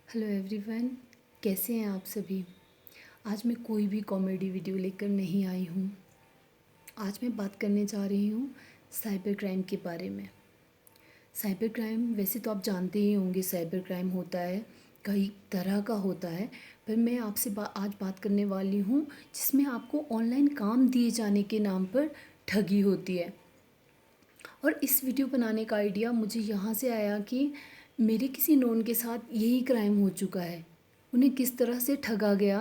Hello everyone, कैसे हैं आप सभी। आज मैं कोई भी कॉमेडी वीडियो लेकर नहीं आई हूँ। आज मैं बात करने जा रही हूँ साइबर क्राइम के बारे में। साइबर क्राइम वैसे तो आप जानते ही होंगे, साइबर क्राइम होता है, कई तरह का होता है। पर मैं आपसे आज बात करने वाली हूँ जिसमें आपको ऑनलाइन काम दिए जाने के नाम पर ठगी होती है। और इस वीडियो बनाने का आइडिया मुझे यहाँ से आया कि मेरे किसी नोन के साथ यही क्राइम हो चुका है। उन्हें किस तरह से ठगा गया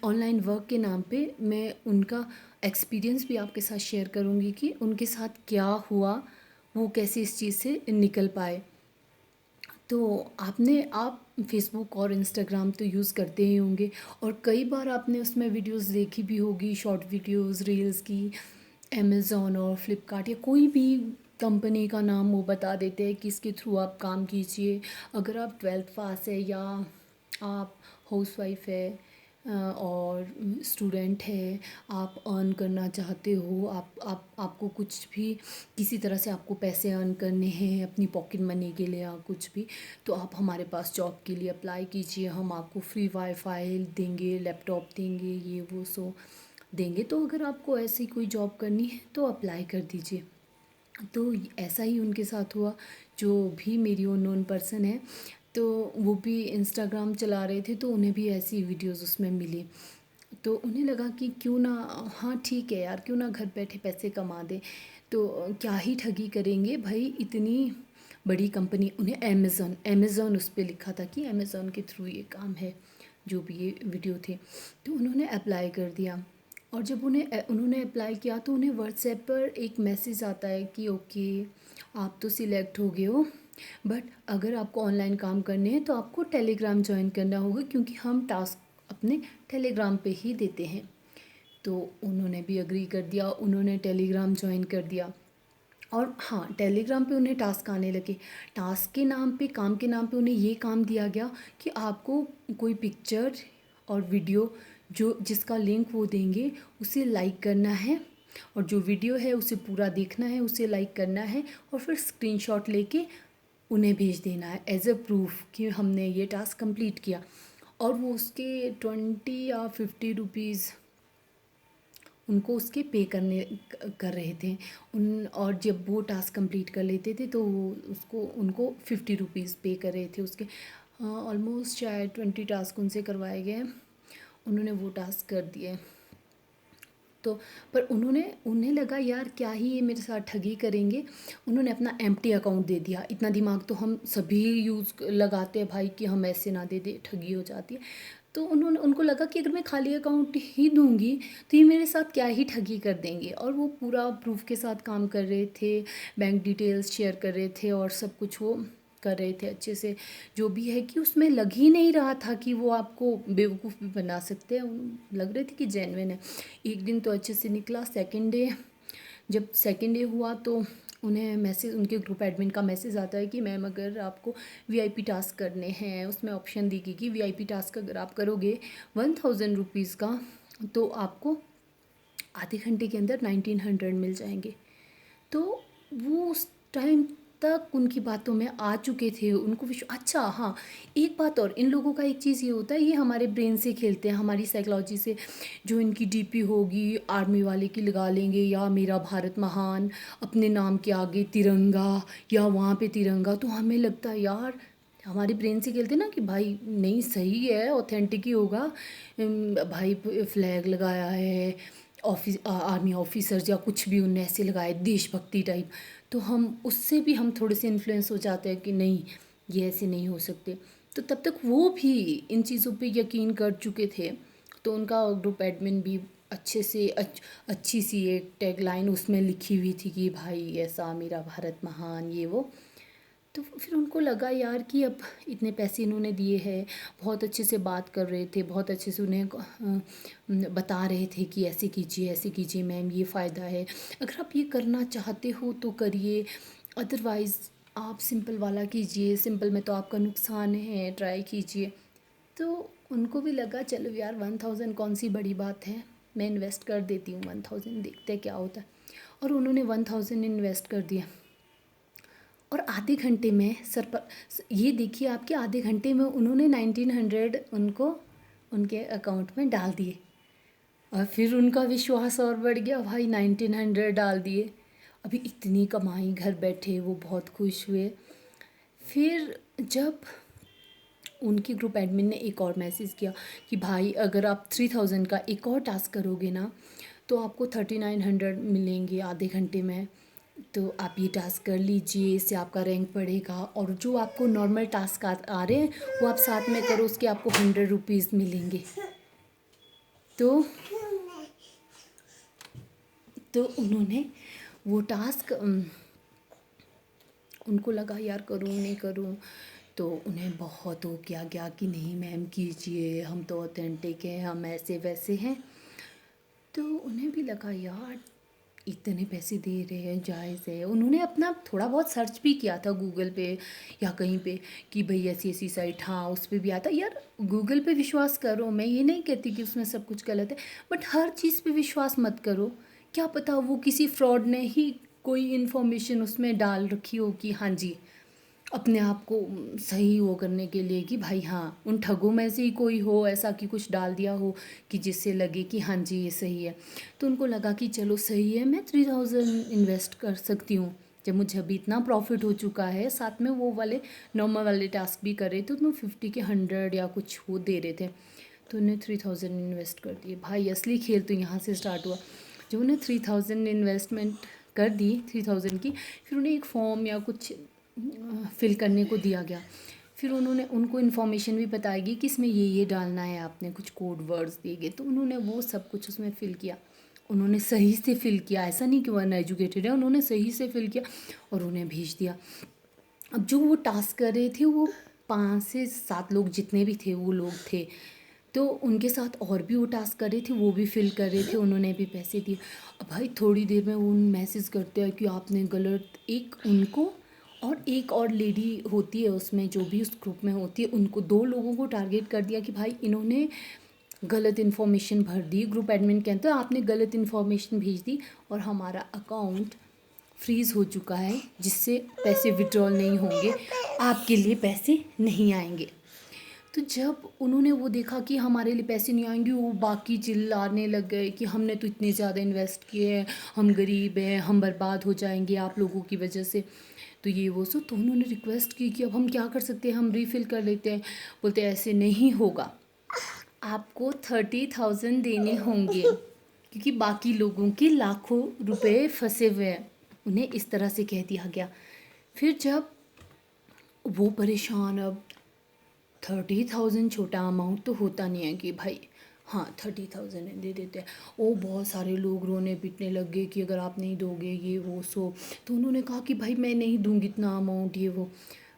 ऑनलाइन वर्क के नाम पे। मैं उनका एक्सपीरियंस भी आपके साथ शेयर करूँगी कि उनके साथ क्या हुआ, वो कैसे इस चीज़ से निकल पाए। तो आप फेसबुक और इंस्टाग्राम तो यूज़ करते ही होंगे, और कई बार आपने उसमें वीडियोस देखी भी होगी, शॉर्ट वीडियोस रील्स की। अमेज़ॉन और फ्लिपकार्ट या कोई भी कंपनी का नाम वो बता देते हैं कि इसके थ्रू आप काम कीजिए। अगर आप 12th पास है या आप हाउसवाइफ है और स्टूडेंट है, आप अर्न करना चाहते हो, आपको कुछ भी किसी तरह से आपको पैसे अर्न करने हैं अपनी पॉकेट मनी के लिए या कुछ भी, तो आप हमारे पास जॉब के लिए अप्लाई कीजिए। हम आपको फ्री वाईफाई देंगे, लैपटॉप देंगे, ये वो सो देंगे। तो अगर आपको ऐसी कोई जॉब करनी है तो अप्लाई कर दीजिए। तो ऐसा ही उनके साथ हुआ। जो भी मेरी वो नोन पर्सन है, तो वो भी इंस्टाग्राम चला रहे थे, तो उन्हें भी ऐसी वीडियोस उसमें मिली। तो उन्हें लगा कि क्यों ना, हाँ ठीक है यार, क्यों ना घर बैठे पैसे कमा दे। तो क्या ही ठगी करेंगे भाई, इतनी बड़ी कंपनी। उन्हें अमेज़ॉन उस पर लिखा था कि अमेज़ॉन के थ्रू ये काम है, जो भी ये वीडियो थे। तो उन्होंने अप्लाई कर दिया। और जब उन्होंने अप्लाई किया तो उन्हें व्हाट्सएप पर एक मैसेज आता है कि ओके, आप तो सिलेक्ट हो गए हो, बट अगर आपको ऑनलाइन काम करने हैं तो आपको टेलीग्राम ज्वाइन करना होगा, क्योंकि हम टास्क अपने टेलीग्राम पे ही देते हैं। तो उन्होंने भी अग्री कर दिया, उन्होंने टेलीग्राम ज्वाइन कर दिया। और हाँ, टेलीग्राम पे उन्हें टास्क आने लगे। टास्क के नाम पे, काम के नाम पे उन्हें ये काम दिया गया कि आपको कोई पिक्चर और वीडियो जो जिसका लिंक वो देंगे उसे लाइक करना है, और जो वीडियो है उसे पूरा देखना है, उसे लाइक करना है, और फिर स्क्रीनशॉट लेके उन्हें भेज देना है एज अ प्रूफ कि हमने ये टास्क कंप्लीट किया। और वो उसके 20 या 50 रुपीज़ उनको उसके पे करने कर रहे थे उन। और जब वो टास्क कंप्लीट कर लेते थे तो वो उसको उनको 50 रुपीज़ पे कर रहे थे उसके। ऑलमोस्ट शायद 20 टास्क उनसे करवाए गए, उन्होंने वो टास्क कर दिए। तो पर उन्हें लगा यार क्या ही ये मेरे साथ ठगी करेंगे। उन्होंने अपना एम्प्टी अकाउंट दे दिया। इतना दिमाग तो हम सभी यूज़ लगाते हैं भाई कि हम ऐसे ना दे दे, ठगी हो जाती है। तो उनको लगा कि अगर मैं खाली अकाउंट ही दूंगी तो ये मेरे साथ क्या ही ठगी कर देंगे। और वो पूरा प्रूफ के साथ काम कर रहे थे, बैंक डिटेल्स शेयर कर रहे थे और सब कुछ वो कर रहे थे अच्छे से। जो भी है कि उसमें लग ही नहीं रहा था कि वो आपको बेवकूफ़ भी बना सकते हैं, लग रहे थे कि जेन्युइन है। एक दिन तो अच्छे से निकला। सेकंड डे, जब सेकंड डे हुआ तो उन्हें मैसेज, उनके ग्रुप एडमिन का मैसेज आता है कि मैम अगर आपको वीआईपी टास्क करने हैं, उसमें ऑप्शन दी गई कि वीआईपी टास्क अगर आप करोगे 1000 रुपीज़ का, तो आपको आधे घंटे के अंदर 1900 मिल जाएंगे। तो वो उस टाइम तक उनकी बातों में आ चुके थे, उनको अच्छा हाँ, एक बात और, इन लोगों का एक चीज़ ये होता है, ये हमारे ब्रेन से खेलते हैं, हमारी साइकोलॉजी से। जो इनकी डीपी होगी आर्मी वाले की लगा लेंगे, या मेरा भारत महान, अपने नाम के आगे तिरंगा, या वहाँ पे तिरंगा, तो हमें लगता है यार, हमारे ब्रेन से खेलते ना कि भाई नहीं सही है, ऑथेंटिक ही होगा। भाई फ्लैग लगाया है, आर्मी ऑफिसर्स या कुछ भी उनने ऐसे लगाए देशभक्ति टाइप। तो हम उससे भी हम थोड़े से इन्फ्लुएंस हो जाते हैं कि नहीं, ये ऐसे नहीं हो सकते। तो तब तक वो भी इन चीज़ों पे यकीन कर चुके थे। तो उनका ग्रुप एडमिन भी अच्छे से अच्छी सी एक टैगलाइन उसमें लिखी हुई थी कि भाई ऐसा मेरा भारत महान, ये वो। तो फिर उनको लगा यार कि अब इतने पैसे इन्होंने दिए हैं, बहुत अच्छे से बात कर रहे थे, बहुत अच्छे से उन्हें बता रहे थे कि ऐसे कीजिए मैम, ये फ़ायदा है, अगर आप ये करना चाहते हो तो करिए, अदरवाइज़ आप सिंपल वाला कीजिए, सिंपल में तो आपका नुकसान है, ट्राई कीजिए। तो उनको भी लगा चलो यार 1000 कौन सी बड़ी बात है, मैं इन्वेस्ट कर देती हूँ 1000, देखते हैं क्या होता है। और उन्होंने 1000 इन्वेस्ट कर दिया। और आधे घंटे में सर पर ये देखिए आपके आधे घंटे में उन्होंने 1900 उनको उनके अकाउंट में डाल दिए। और फिर उनका विश्वास और बढ़ गया, भाई 1900 डाल दिए, अभी इतनी कमाई घर बैठे, वो बहुत खुश हुए। फिर जब उनके ग्रुप एडमिन ने एक और मैसेज किया कि भाई अगर आप 3000 का एक और टास्क करोगे ना तो आपको 3900 मिलेंगे आधे घंटे में, तो आप ये टास्क कर लीजिए, इससे आपका रैंक बढ़ेगा। और जो आपको नॉर्मल टास्क आ रहे हैं वो आप साथ में करो, उसके आपको 100 रुपीज़ मिलेंगे। तो उन्होंने वो टास्क उनको लगा यार करूँ नहीं करूँ, तो उन्हें बहुत हो गया कि नहीं मैम कीजिए, हम तो ऑथेंटिक हैं, हम ऐसे वैसे हैं। तो उन्हें भी लगा यार इतने पैसे दे रहे हैं, जायज़ है। उन्होंने अपना थोड़ा बहुत सर्च भी किया था गूगल पे या कहीं पे कि भाई ऐसी ऐसी साइट, हाँ उस पर भी आता। यार गूगल पे विश्वास करो, मैं ये नहीं कहती कि उसमें सब कुछ गलत है, बट हर चीज़ पे विश्वास मत करो। क्या पता वो किसी फ्रॉड ने ही कोई इन्फॉर्मेशन उसमें डाल रखी हो कि हाँ जी, अपने आप को सही वो करने के लिए कि भाई हाँ उन ठगों में से ही कोई हो ऐसा कि कुछ डाल दिया हो कि जिससे लगे कि हाँ जी ये सही है। तो उनको लगा कि चलो सही है, मैं 3000 इन्वेस्ट कर सकती हूँ, जब मुझे अभी इतना प्रॉफिट हो चुका है, साथ में वो वाले नॉर्मल वाले टास्क भी कर रहे थे, तो 50 के 100 या कुछ वो दे रहे थे। तो उन्हें 3000 इन्वेस्ट कर दिए। भाई असली खेल तो यहाँ से स्टार्ट हुआ। जब उन्हें 3000 इन्वेस्टमेंट कर दी 3000 की, फिर उन्हें एक फॉर्म या कुछ फिल करने को दिया गया। फिर उन्होंने उनको इन्फॉर्मेशन भी बताएगी कि इसमें ये डालना है, आपने कुछ कोड वर्ड्स दिए गए, तो उन्होंने वो सब कुछ उसमें फ़िल किया। उन्होंने सही से फ़िल किया, ऐसा नहीं कि वो अनएजुकेटेड है, उन्होंने सही से फ़िल किया और उन्हें भेज दिया। अब जो वो टास्क कर रहे थे वो 5 से 7 लोग जितने भी थे वो लोग थे, तो उनके साथ और भी वो टास्क कर रहे थे, वो भी फिल कर रहे थे, उन्होंने भी पैसे दिए। अब भाई थोड़ी देर में वो मैसेज करते हैं कि आपने गलत, एक उनको और एक और लेडी होती है उसमें जो भी उस ग्रुप में होती है, उनको 2 लोगों को टारगेट कर दिया कि भाई इन्होंने गलत इन्फॉर्मेशन भर दी। ग्रुप एडमिन कहते हैं आपने गलत इन्फॉर्मेशन भेज दी और हमारा अकाउंट फ्रीज़ हो चुका है, जिससे पैसे विड्रॉल नहीं होंगे, आपके लिए पैसे नहीं आएंगे। तो जब उन्होंने वो देखा कि हमारे लिए पैसे नहीं आएंगे, वो बाकी चिल्लाने लग गए कि हमने तो इतने ज़्यादा इन्वेस्ट किए हैं, हम गरीब हैं, हम बर्बाद हो जाएंगे आप लोगों की वजह से, तो ये वो सो। तो उन्होंने रिक्वेस्ट की कि अब हम क्या कर सकते हैं, हम रीफ़िल कर लेते हैं। बोलते ऐसे नहीं होगा, आपको 30,000 देने होंगे, क्योंकि बाकी लोगों के लाखों रुपए फंसे हुए हैं। उन्हें इस तरह से कह दिया गया। फिर जब वो परेशान, अब 30,000 छोटा अमाउंट तो होता नहीं है कि भाई हाँ 30,000 है दे देते हैं। वो बहुत सारे लोग रोने पीटने लग गए कि अगर आप नहीं दोगे ये वो सो। तो उन्होंने कहा कि भाई मैं नहीं दूंगी इतना अमाउंट ये वो।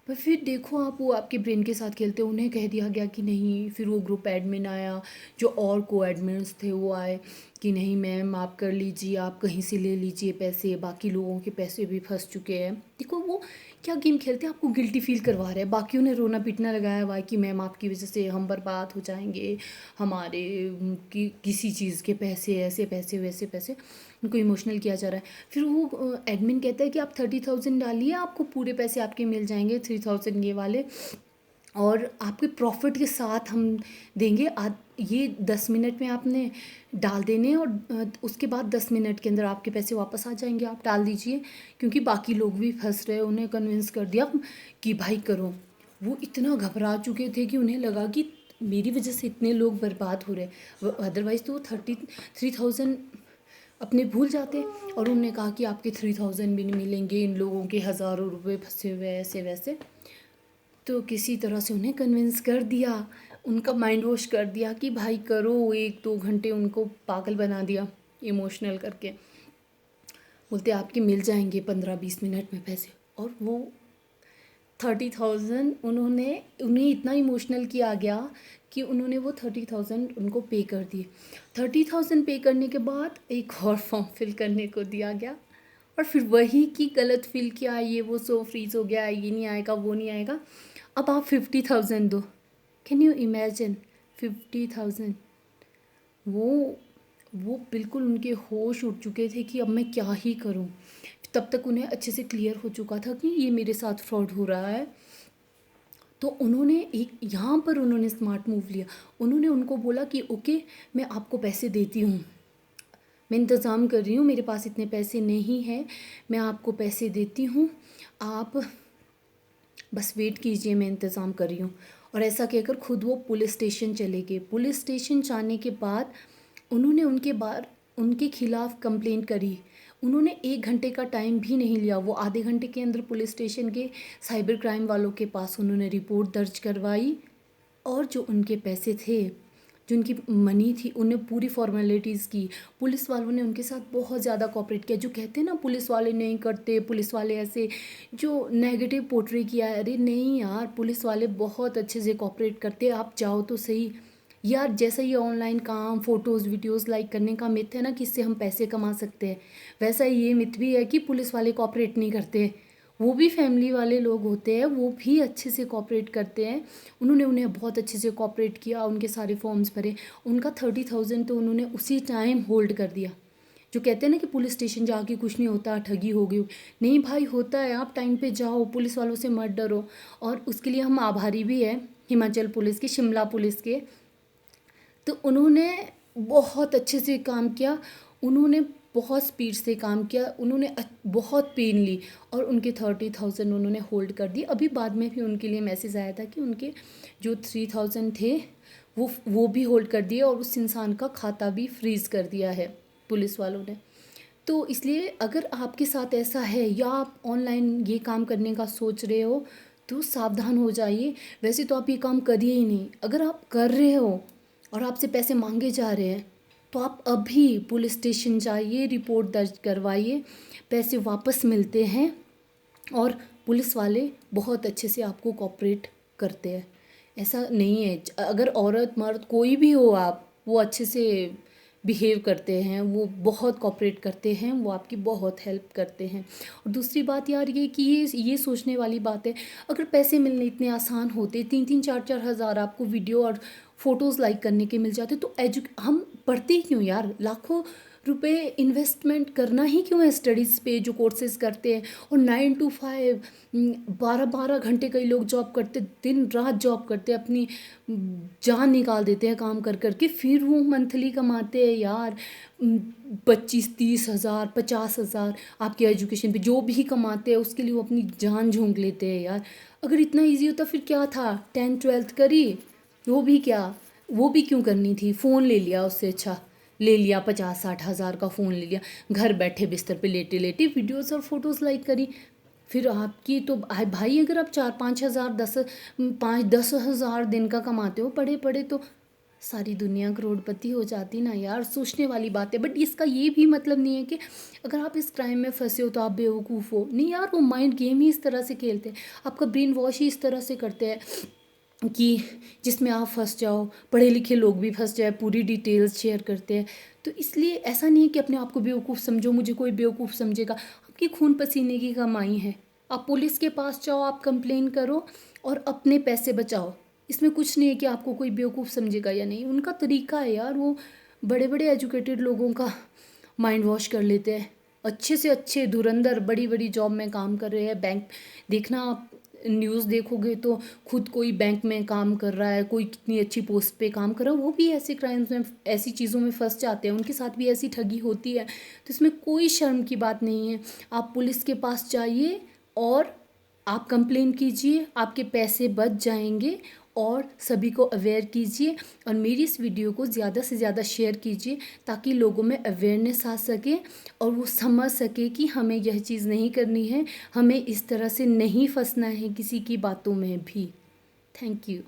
पर फिर देखो आप, वो आपके ब्रेन के साथ खेलते, उन्हें कह दिया गया कि नहीं। फिर वो ग्रुप एडमिन आया, जो और को एडमिन्स थे वो आए कि नहीं मैम आप कर लीजिए, आप कहीं से ले लीजिए पैसे, बाकी लोगों के पैसे भी फंस चुके हैं। देखो वो क्या गेम खेलते हैं, आपको गिल्टी फील करवा रहे हैं। बाकियों ने रोना पीटना लगाया हुआ है कि मैम आपकी वजह से हम बर्बाद हो जाएंगे, हमारे किसी चीज़ के पैसे, ऐसे पैसे वैसे पैसे, उनको इमोशनल किया जा रहा है। फिर वो एडमिन कहता है कि आप 30,000 डालिए, आपको पूरे पैसे आपके मिल जाएंगे, 3000 ये वाले, और आपके प्रॉफिट के साथ हम देंगे। ये 10 मिनट में आपने डाल देने, और उसके बाद 10 मिनट के अंदर आपके पैसे वापस आ जाएंगे, आप डाल दीजिए। क्योंकि बाकी लोग भी फंस रहे, उन्हें कन्विंस कर दिया कि भाई करो। वो इतना घबरा चुके थे कि उन्हें लगा कि मेरी वजह से इतने लोग बर्बाद हो रहे, अदरवाइज़ तो वो 33,000 अपने भूल जाते। और उन्होंने कहा कि आपके 3000 भी नहीं मिलेंगे, इन लोगों के हज़ारों रुपए फंसे हुए ऐसे वैसे। तो किसी तरह से उन्हें कन्विंस कर दिया, उनका माइंड वॉश कर दिया कि भाई करो। 1-2 घंटे उनको पागल बना दिया इमोशनल करके। बोलते आपके मिल जाएंगे 15-20 मिनट में पैसे। और वो 30,000 उन्हें इतना इमोशनल किया गया कि उन्होंने वो 30,000 उनको पे कर दिए। 30,000 पे करने के बाद एक और फॉर्म फिल करने को दिया गया, और फिर वही की गलत फिल किया, ये वो सो फ्रीज हो गया, ये नहीं आएगा वो नहीं आएगा। अब आप 50,000 दो, कैन यू इमेजिन 50,000। वो बिल्कुल उनके होश उड़ चुके थे कि अब मैं क्या ही करूं। तब तक उन्हें अच्छे से क्लियर हो चुका था कि ये मेरे साथ फ्रॉड हो रहा है। तो उन्होंने एक यहाँ पर उन्होंने स्मार्ट मूव लिया। उन्होंने उनको बोला कि ओके, मैं आपको पैसे देती हूँ, मैं इंतज़ाम कर रही हूँ, मेरे पास इतने पैसे नहीं हैं, मैं आपको पैसे देती हूँ, आप बस वेट कीजिए, मैं इंतज़ाम कर रही हूँ। और ऐसा कहकर खुद वो पुलिस स्टेशन चले गए। पुलिस स्टेशन जाने के बाद उन्होंने उनके खिलाफ़ कंप्लेंट करी। उन्होंने 1 घंटे का टाइम भी नहीं लिया, वो आधे घंटे के अंदर पुलिस स्टेशन के साइबर क्राइम वालों के पास उन्होंने रिपोर्ट दर्ज करवाई। और जो उनके पैसे थे, जो उनकी मनी थी, उन्हें पूरी फॉर्मेलिटीज़ की। पुलिस वालों ने उनके साथ बहुत ज़्यादा कोऑपरेट किया। जो कहते हैं ना पुलिस वाले नहीं करते, पुलिस वाले ऐसे, जो नेगेटिव पोर्ट्रे किया है, अरे नहीं यार, पुलिस वाले बहुत अच्छे से कोऑपरेट करते हैं। आप जाओ तो सही यार। जैसा ये ऑनलाइन काम, फ़ोटोज़ वीडियोज़ लाइक करने का मिथ है ना कि इससे हम पैसे कमा सकते हैं, वैसा ही ये मिथ भी है कि पुलिस वाले कोऑपरेट नहीं करते। वो भी फैमिली वाले लोग होते हैं, वो भी अच्छे से कोऑपरेट करते हैं। उन्होंने उन्हें बहुत अच्छे से कोऑपरेट किया, उनके सारे फॉर्म्स भरे। उनका 30,000 तो उन्होंने उसी टाइम होल्ड कर दिया। जो कहते हैं ना कि पुलिस स्टेशन जाके कुछ नहीं होता, ठगी हो गई, नहीं भाई होता है। आप टाइम पे जाओ, पुलिस वालों से मत डरो। और उसके लिए हम आभारी भी हैं हिमाचल पुलिस के, शिमला पुलिस के। तो उन्होंने बहुत अच्छे से काम किया, उन्होंने बहुत स्पीड से काम किया, उन्होंने बहुत पेन ली और उनके 30,000 उन्होंने होल्ड कर दिए। अभी बाद में भी उनके लिए मैसेज आया था कि उनके जो 3,000 थे वो भी होल्ड कर दिए और उस इंसान का खाता भी फ्रीज़ कर दिया है पुलिस वालों ने। तो इसलिए अगर आपके साथ ऐसा है या आप ऑनलाइन ये काम करने का सोच रहे हो तो सावधान हो जाइए। वैसे तो आप ये काम करिए ही नहीं, अगर आप कर रहे हो और आपसे पैसे मांगे जा रहे हैं तो आप अभी पुलिस स्टेशन जाइए, रिपोर्ट दर्ज करवाइए, पैसे वापस मिलते हैं और पुलिस वाले बहुत अच्छे से आपको कोऑपरेट करते हैं। ऐसा नहीं है, अगर औरत मर्द कोई भी हो आप, वो अच्छे से बिहेव करते हैं, वो बहुत कोऑपरेट करते हैं, वो आपकी बहुत हेल्प करते हैं। और दूसरी बात यार ये कि ये सोचने वाली बात है, अगर पैसे मिलने इतने आसान होते, 3-3 4-4 हज़ार आपको वीडियो और फ़ोटोज़ लाइक करने के मिल जाते, तो हम पढ़ते ही क्यों यार? लाखों रुपए इन्वेस्टमेंट करना ही क्यों है स्टडीज़ पे, जो कोर्सेज़ करते हैं। और 9 to 5 12-12 घंटे कई लोग जॉब करते, दिन रात जॉब करते, अपनी जान निकाल देते हैं काम कर कर के, फिर वो मंथली कमाते हैं यार 25-30 हज़ार 50 हज़ार। आपके एजुकेशन पे जो भी कमाते हैं उसके लिए वो अपनी जान झोंक लेते हैं यार। अगर इतना ईजी होता फिर क्या था, 10th-12th करी, वो भी क्या, वो भी क्यों करनी थी, फ़ोन ले लिया, उससे अच्छा ले लिया 50-60 हज़ार का फ़ोन ले लिया, घर बैठे बिस्तर पे लेटे लेटे वीडियोस और फोटोज़ लाइक करी। फिर आपकी तो भाई अगर आप 4-5 हज़ार 10 हज़ार दिन का कमाते हो, पढ़े पढ़े तो सारी दुनिया करोड़पति हो जाती ना यार। सोचने वाली बात है। बट इसका ये भी मतलब नहीं है कि अगर आप इस क्राइम में फंसे हो तो आप बेवकूफ़ हो, नहीं यार। वो माइंड गेम ही इस तरह से खेलते हैं, आपका ब्रेन वॉश ही इस तरह से करते हैं कि जिसमें आप फंस जाओ, पढ़े लिखे लोग भी फंस जाए, पूरी डिटेल्स शेयर करते हैं। तो इसलिए ऐसा नहीं है कि अपने आप को बेवकूफ़ समझो, मुझे कोई बेवकूफ़ समझेगा। आपकी खून पसीने की कमाई है, आप पुलिस के पास जाओ, आप कंप्लेन करो और अपने पैसे बचाओ। इसमें कुछ नहीं है कि आपको कोई बेवकूफ़ समझेगा या नहीं। उनका तरीका है यार, वो बड़े बड़े एजुकेटेड लोगों का माइंड वॉश कर लेते हैं। अच्छे से अच्छे धुरंधर बड़ी बड़ी जॉब में काम कर रहे हैं। बैंक देखना, आप न्यूज़ देखोगे तो खुद कोई बैंक में काम कर रहा है, कोई कितनी अच्छी पोस्ट पे काम कर रहा है, वो भी ऐसे क्राइम्स में, ऐसी चीज़ों में फंस जाते हैं, उनके साथ भी ऐसी ठगी होती है। तो इसमें कोई शर्म की बात नहीं है। आप पुलिस के पास जाइए और आप कंप्लेन कीजिए, आपके पैसे बच जाएंगे। और सभी को अवेयर कीजिए और मेरी इस वीडियो को ज़्यादा से ज़्यादा शेयर कीजिए ताकि लोगों में अवेयरनेस आ सके और वो समझ सके कि हमें यह चीज़ नहीं करनी है, हमें इस तरह से नहीं फंसना है किसी की बातों में भी। Thank you.